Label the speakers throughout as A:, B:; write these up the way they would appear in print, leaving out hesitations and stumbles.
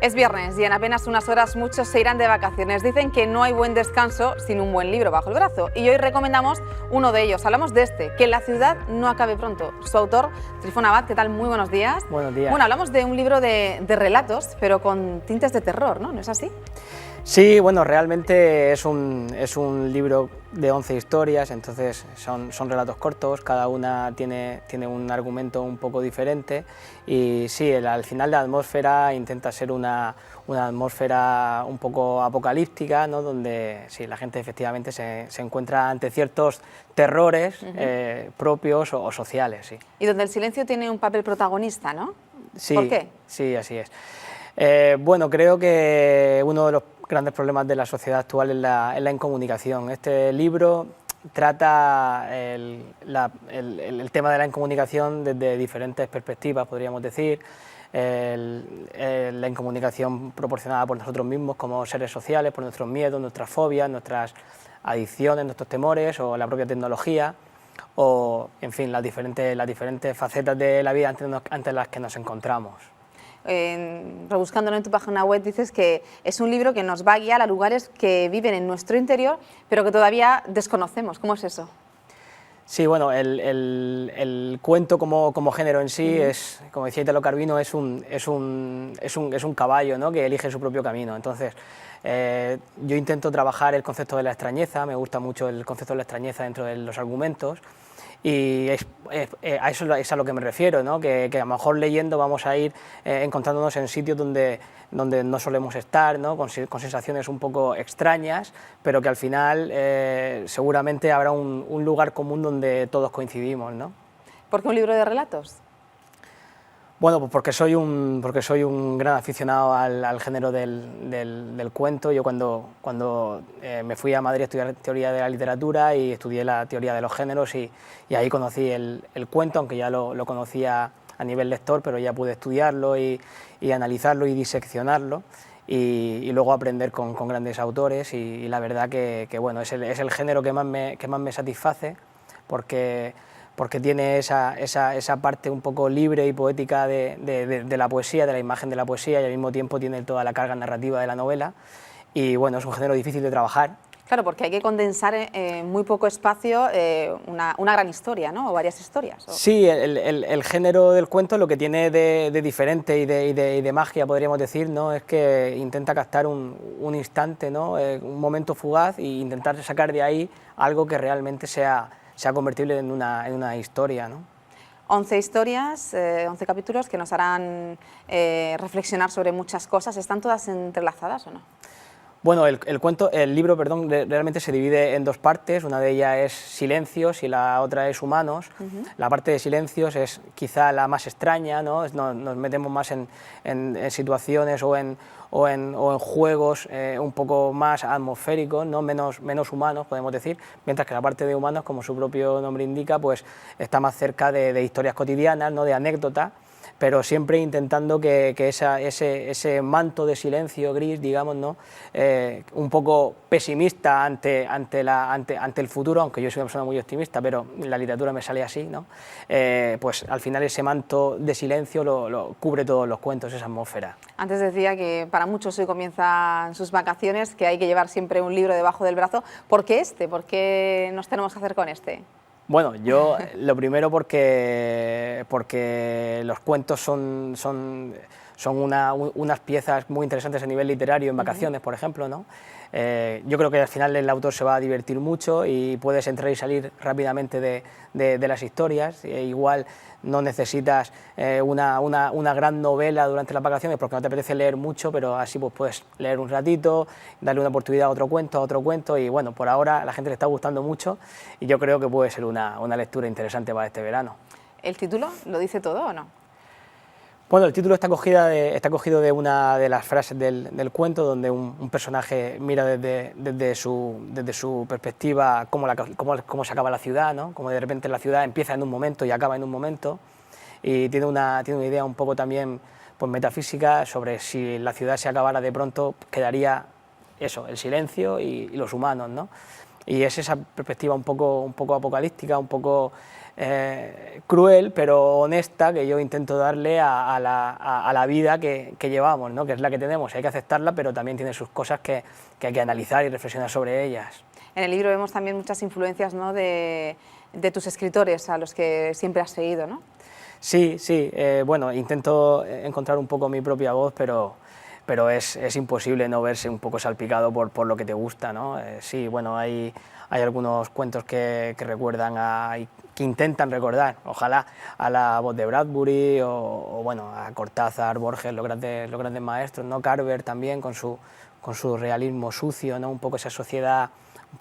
A: Es viernes y en apenas unas horas muchos se irán de vacaciones. Dicen que no hay buen descanso sin un buen libro bajo el brazo y hoy recomendamos uno de ellos. Hablamos de este, Que la ciudad no acabe pronto. Su autor, Trifón Abad, ¿qué tal? Muy buenos días.
B: Buenos días.
A: Bueno, hablamos de un libro de relatos, pero con tintes de terror, ¿no? ¿No es así?
B: Sí, bueno, realmente es un libro de 11 historias, entonces son relatos cortos, cada una tiene un argumento un poco diferente y sí, al final la atmósfera intenta ser una atmósfera un poco apocalíptica, ¿no? Donde sí, la gente efectivamente se encuentra ante ciertos terrores propios o sociales. Sí.
A: Y donde el silencio tiene un papel protagonista, ¿no?
B: Sí,
A: ¿por qué?
B: Sí, así es. Bueno, creo que uno de los grandes problemas de la sociedad actual es la incomunicación. Este libro trata el tema de la incomunicación desde diferentes perspectivas, podríamos decir. La incomunicación proporcionada por nosotros mismos como seres sociales, por nuestros miedos, nuestras fobias, nuestras adicciones, nuestros temores o la propia tecnología, o en fin, las diferentes facetas de la vida ante las que nos encontramos.
A: Rebuscándolo en tu página web dices que es un libro que nos va a guiar a lugares que viven en nuestro interior pero que todavía desconocemos. ¿Cómo es eso?
B: Sí, bueno, el cuento como género en sí es, como decía Italo Calvino, es un caballo, ¿no? Que elige su propio camino. Entonces, yo intento trabajar el concepto de la extrañeza, me gusta mucho el concepto de la extrañeza dentro de los argumentos. Y a eso es a lo que me refiero, ¿no? Que a lo mejor leyendo vamos a ir encontrándonos en sitios donde no solemos estar, ¿no? Con sensaciones un poco extrañas, pero que al final seguramente habrá un lugar común donde todos coincidimos, ¿no?
A: ¿Por qué un libro de relatos?
B: Bueno, pues porque soy un gran aficionado al género del cuento. Yo cuando me fui a Madrid a estudiar teoría de la literatura y estudié la teoría de los géneros y ahí conocí el cuento, aunque ya lo conocía a nivel lector, pero ya pude estudiarlo y analizarlo y diseccionarlo y luego aprender con grandes autores y la verdad que bueno, es el género que más me satisface porque tiene esa parte un poco libre y poética de la poesía, de la imagen de la poesía, y al mismo tiempo tiene toda la carga narrativa de la novela, y bueno, es un género difícil de trabajar.
A: Claro, porque hay que condensar en muy poco espacio una gran historia, ¿no? O varias historias. ¿O?
B: Sí, el género del cuento lo que tiene de diferente y de magia, podríamos decir, ¿no? Es que intenta captar un instante, ¿no? Un momento fugaz e intentar sacar de ahí algo que realmente sea convertible en una historia, ¿no?
A: 11 historias, 11 capítulos que nos harán reflexionar sobre muchas cosas. ¿Están todas entrelazadas o no?
B: Bueno, el libro, realmente se divide en dos partes. Una de ellas es Silencios y la otra es Humanos. La parte de Silencios es quizá la más extraña, ¿no? Nos metemos más en situaciones o en juegos un poco más atmosféricos, ¿no? menos humanos, podemos decir, mientras que la parte de Humanos, como su propio nombre indica, pues está más cerca de historias cotidianas, ¿no? De anécdotas, pero siempre intentando que ese manto de silencio gris, digamos, ¿no? Un poco pesimista ante el futuro, aunque yo soy una persona muy optimista, pero la literatura me sale así, ¿no? Pues al final ese manto de silencio lo cubre todos los cuentos, esa atmósfera.
A: Antes decía que para muchos hoy comienzan sus vacaciones, que hay que llevar siempre un libro debajo del brazo. ¿Por qué este? ¿Por qué nos tenemos que hacer con este?
B: Bueno, yo lo primero porque los cuentos son unas piezas muy interesantes a nivel literario en vacaciones, por ejemplo, ¿no? Yo creo que al final el autor se va a divertir mucho y puedes entrar y salir rápidamente de las historias. Igual no necesitas una gran novela durante las vacaciones porque no te apetece leer mucho, pero así pues puedes leer un ratito, darle una oportunidad a otro cuento y bueno, por ahora a la gente le está gustando mucho y yo creo que puede ser una lectura interesante para este verano.
A: ¿El título lo dice todo o no?
B: Bueno, el título está cogido de una de las frases del cuento, donde un personaje mira desde su perspectiva cómo se acaba la ciudad, ¿no? Como de repente la ciudad empieza en un momento y acaba en un momento, y tiene una idea un poco también pues, metafísica sobre si la ciudad se acabara de pronto, quedaría eso, el silencio y los humanos, ¿no? Y es esa perspectiva un poco apocalíptica, un poco cruel, pero honesta, que yo intento darle a la vida que llevamos, ¿no? Que es la que tenemos, hay que aceptarla, pero también tiene sus cosas que hay que analizar y reflexionar sobre ellas.
A: En el libro vemos también muchas influencias, ¿no?, de tus escritores, a los que siempre has seguido, ¿no?
B: Sí, bueno, intento encontrar un poco mi propia voz, pero es imposible no verse un poco salpicado por lo que te gusta, ¿no? Sí, bueno, hay algunos cuentos que recuerdan que intentan recordar, ojalá, a la voz de Bradbury o bueno, a Cortázar, Borges, los grandes maestros, ¿no? Carver también con su realismo sucio, ¿no? Un poco esa sociedad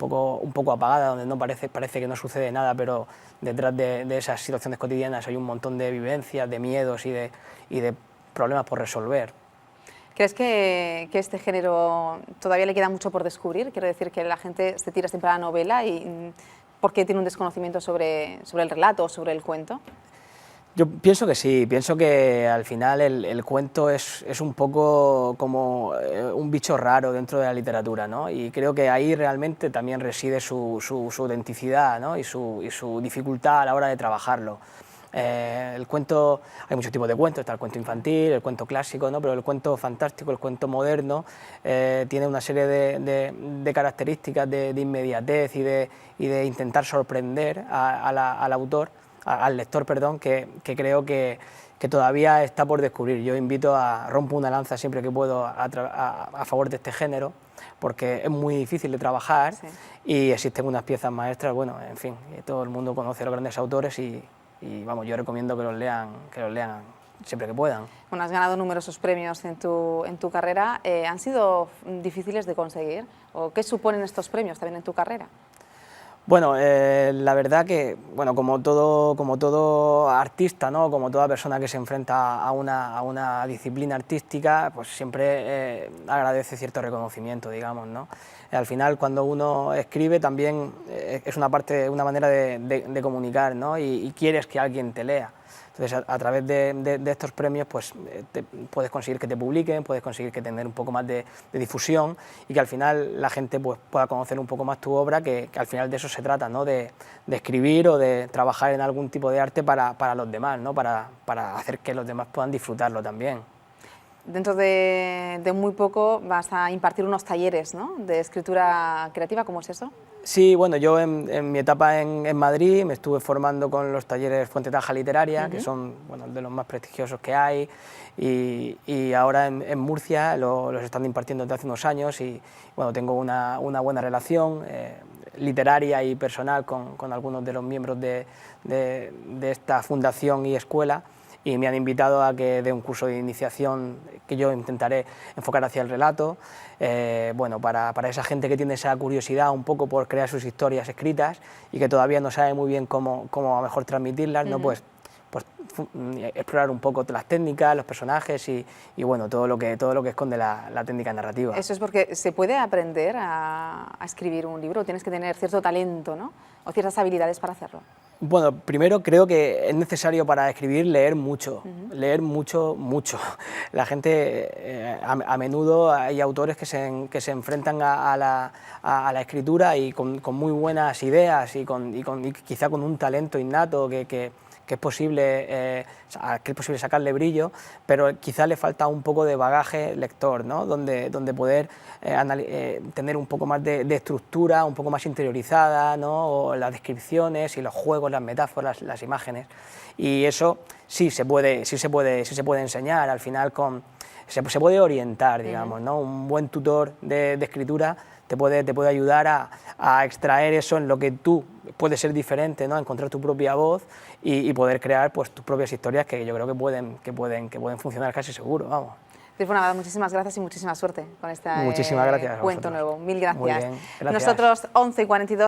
B: un poco apagada, donde no parece que no sucede nada, pero detrás de esas situaciones cotidianas hay un montón de vivencias, de miedos y de problemas por resolver.
A: ¿Crees que este género todavía le queda mucho por descubrir? Quiero decir que la gente se tira siempre a la novela y porque tiene un desconocimiento sobre el relato o sobre el cuento.
B: Yo pienso que sí, pienso que al final el cuento es un poco como un bicho raro dentro de la literatura, ¿no? Y creo que ahí realmente también reside su autenticidad, ¿no? y su dificultad a la hora de trabajarlo. El cuento, hay muchos tipos de cuentos, está el cuento infantil, el cuento clásico, ¿no? Pero el cuento fantástico, el cuento moderno, tiene una serie de características de inmediatez y de intentar sorprender al autor, al lector, perdón, que creo que todavía está por descubrir. Yo rompo una lanza siempre que puedo a favor de este género, porque es muy difícil de trabajar, sí. Y existen unas piezas maestras, bueno, en fin, todo el mundo conoce a los grandes autores y vamos, yo recomiendo que los lean siempre que puedan.
A: Bueno, has ganado numerosos premios en tu carrera. ¿Han sido difíciles de conseguir? ¿O qué suponen estos premios también en tu carrera?
B: Bueno, la verdad que, bueno, como todo artista, ¿no? Como toda persona que se enfrenta a una disciplina artística, pues siempre agradece cierto reconocimiento, digamos, ¿no? Al final, cuando uno escribe, también es una manera de comunicar, ¿no? Y quieres que alguien te lea. Entonces, a través de estos premios, pues puedes conseguir que te publiquen, puedes conseguir que tener un poco más de difusión y que al final la gente pues, pueda conocer un poco más tu obra, que al final de eso se trata, ¿no? De escribir o de trabajar en algún tipo de arte para los demás, ¿no? Para hacer que los demás puedan disfrutarlo también.
A: Dentro de muy poco vas a impartir unos talleres, ¿no?, de escritura creativa. ¿Cómo es eso?
B: Sí, bueno, yo en mi etapa en Madrid me estuve formando con los talleres Fuente Taja Literaria, que son, bueno, de los más prestigiosos que hay, y ahora en Murcia los están impartiendo desde hace unos años y bueno, tengo una buena relación literaria y personal con algunos de los miembros de esta fundación y escuela, y me han invitado a que dé un curso de iniciación que yo intentaré enfocar hacia el relato, bueno, para esa gente que tiene esa curiosidad un poco por crear sus historias escritas y que todavía no sabe muy bien cómo a lo mejor transmitirlas, ¿no? Pues explorar un poco las técnicas, los personajes y bueno, todo lo que esconde la técnica narrativa.
A: Eso es porque se puede aprender a escribir un libro, tienes que tener cierto talento, ¿no?, o ciertas habilidades para hacerlo.
B: Bueno, primero creo que es necesario para escribir leer mucho, leer mucho. La gente, a menudo hay autores que se enfrentan a la escritura y con muy buenas ideas y quizá con un talento innato que es posible sacarle brillo, pero quizá le falta un poco de bagaje lector, ¿no? donde poder tener un poco más de estructura, un poco más interiorizada, ¿no? O las descripciones y los juegos, las metáforas, las imágenes, y eso sí se puede enseñar, al final se puede orientar, digamos, ¿no? Un buen tutor de escritura te puede ayudar a extraer eso en lo que tú puedes ser diferente, ¿no? A encontrar tu propia voz y poder crear pues, tus propias historias que yo creo que pueden funcionar casi seguro, vamos.
A: Trifón Abad, muchísimas gracias y muchísima suerte con este
B: Muchísimas gracias
A: cuento nuevo. Mil gracias.
B: Muy bien, gracias.
A: Nosotros 11:42.